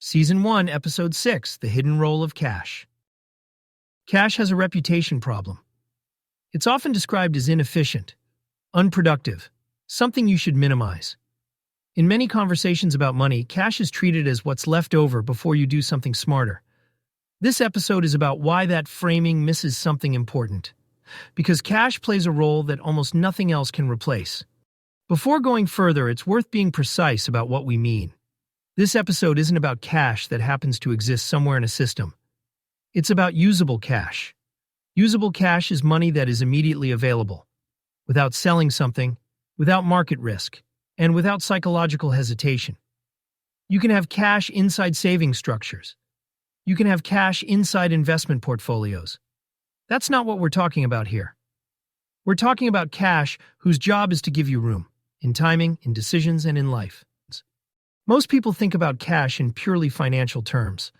Season 1, Episode 6, The Hidden Role of Cash. Cash has a reputation problem. It's often described as inefficient, unproductive, something you should minimize. In many conversations about money, cash is treated as what's left over before you do something smarter. This episode is about why that framing misses something important. Because cash plays a role that almost nothing else can replace. Before going further, it's worth being precise about what we mean. This episode isn't about cash that happens to exist somewhere in a system. It's about usable cash. Usable cash is money that is immediately available, without selling something, without market risk, and without psychological hesitation. You can have cash inside saving structures. You can have cash inside investment portfolios. That's not what we're talking about here. We're talking about cash whose job is to give you room, in timing, in decisions, and in life. Most people think about cash in purely financial terms.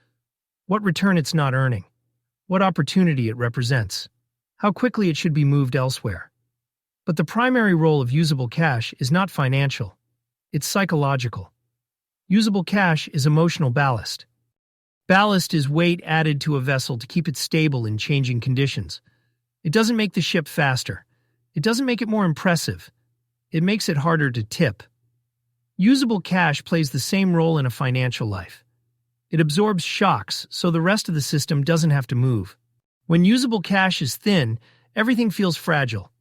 What return it's not earning, what opportunity it represents, how quickly it should be moved elsewhere. But the primary role of usable cash is not financial, it's psychological. Usable cash is emotional ballast. Ballast is weight added to a vessel to keep it stable in changing conditions. It doesn't make the ship faster. It doesn't make it more impressive. It makes it harder to tip. Usable cash plays the same role in a financial life. It absorbs shocks so the rest of the system doesn't have to move. When usable cash is thin, everything feels fragile.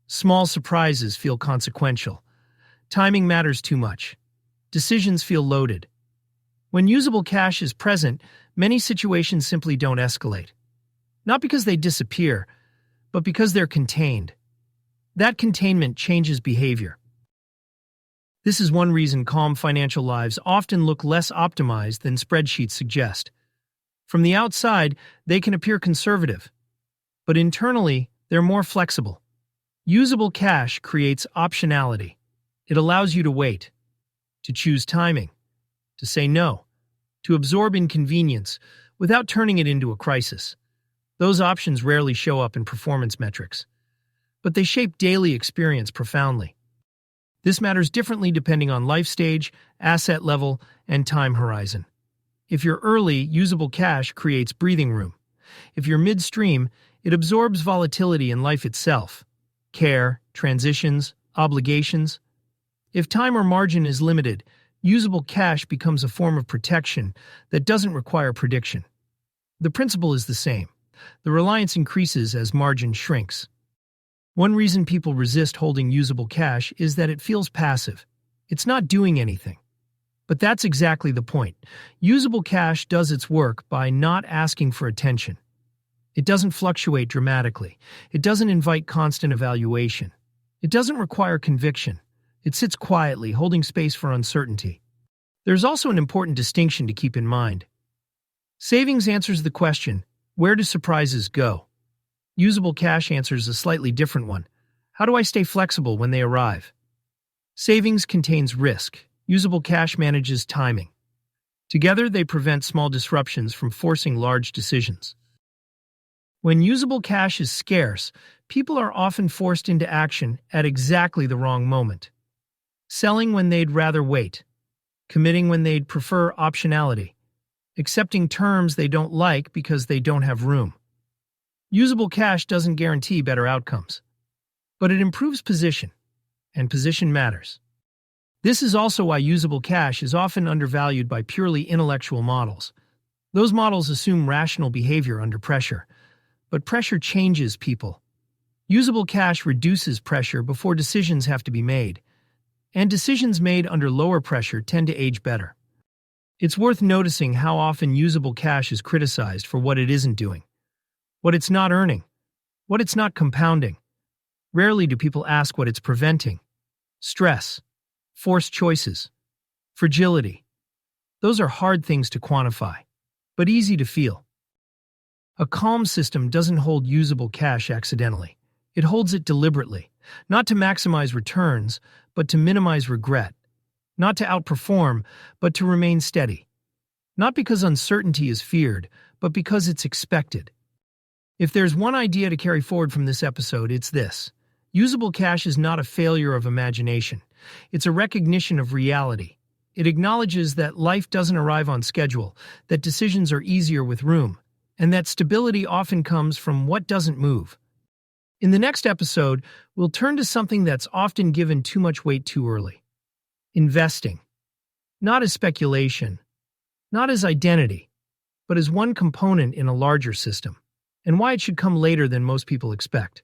Small surprises feel consequential. Timing matters too much. Decisions feel loaded. When usable cash is present, many situations simply don't escalate. Not because they disappear, but because they're contained. That containment changes behavior. This is one reason calm financial lives often look less optimized than spreadsheets suggest. From the outside, they can appear conservative, but internally, they're more flexible. Usable cash creates optionality. It allows you to wait, to choose timing, to say no, to absorb inconvenience without turning it into a crisis. Those options rarely show up in performance metrics, but they shape daily experience profoundly. This matters differently depending on life stage, asset level, and time horizon. If you're early, usable cash creates breathing room. If you're midstream, it absorbs volatility in life itself. Care, transitions, obligations. If time or margin is limited, usable cash becomes a form of protection that doesn't require prediction. The principle is the same. The reliance increases as margin shrinks. One reason people resist holding usable cash is that it feels passive. It's not doing anything. But that's exactly the point. Usable cash does its work by not asking for attention. It doesn't fluctuate dramatically. It doesn't invite constant evaluation. It doesn't require conviction. It sits quietly, holding space for uncertainty. There's also an important distinction to keep in mind. Savings answers the question, where do surprises go? Usable cash answers a slightly different one. How do I stay flexible when they arrive? Savings contains risk. Usable cash manages timing. Together, they prevent small disruptions from forcing large decisions. When usable cash is scarce, people are often forced into action at exactly the wrong moment. Selling when they'd rather wait. Committing when they'd prefer optionality. Accepting terms they don't like because they don't have room. Usable cash doesn't guarantee better outcomes, but it improves position, and position matters. This is also why usable cash is often undervalued by purely intellectual models. Those models assume rational behavior under pressure, but pressure changes people. Usable cash reduces pressure before decisions have to be made, and decisions made under lower pressure tend to age better. It's worth noticing how often usable cash is criticized for what it isn't doing. What it's not earning, what it's not compounding. Rarely do people ask what it's preventing. Stress, forced choices, fragility. Those are hard things to quantify, but easy to feel. A calm system doesn't hold usable cash accidentally. It holds it deliberately, not to maximize returns, but to minimize regret. Not to outperform, but to remain steady. Not because uncertainty is feared, but because it's expected. If there's one idea to carry forward from this episode, it's this. Usable cash is not a failure of imagination. It's a recognition of reality. It acknowledges that life doesn't arrive on schedule, that decisions are easier with room, and that stability often comes from what doesn't move. In the next episode, we'll turn to something that's often given too much weight too early: investing. Not as speculation, not as identity, but as one component in a larger system, and why it should come later than most people expect.